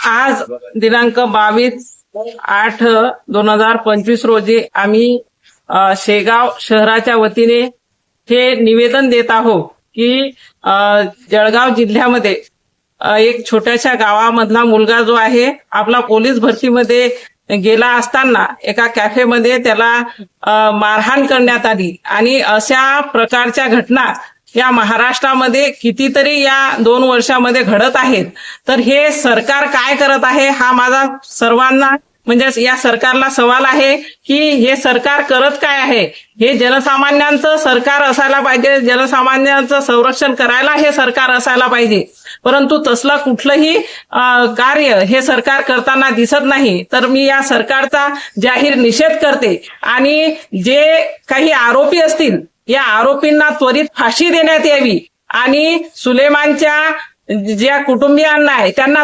आज दिनांक 22/8/2025 रोजी आम्ही शेगाव शहराच्या वतीने हे निवेदन देत आहोत की जळगाव जिल्ह्यामध्ये एक छोट्याशा गावामधला मुलगा जो आहे आपला पोलीस भरतीमध्ये गेला असताना एका कॅफेमध्ये त्याला मारहाण करण्यात आली आणि अशा प्रकारच्या घटना या महाराष्ट्रामध्ये कितीतरी या 2 वर्षामध्ये घडत आहेत. तर हे सरकार काय करत आहे हा माझा सर्वांना म्हणजे या सरकारला सवाल आहे की हे सरकार करत काय आहे. हे जनसामान्यांचं सरकार असायला पाहिजे, जनसामान्यांचं संरक्षण करायला हे सरकार असायला पाहिजे, परंतु तसलं कुठलंही कार्य हे सरकार करताना दिसत नाही. तर मी या सरकारचा जाहीर निषेध करते आणि जे काही आरोपी असतील या आरोपींना त्वरित फाशी देण्यात यावी आणि सुलेमानच्या ज्या कुटुंबियांना आहे त्यांना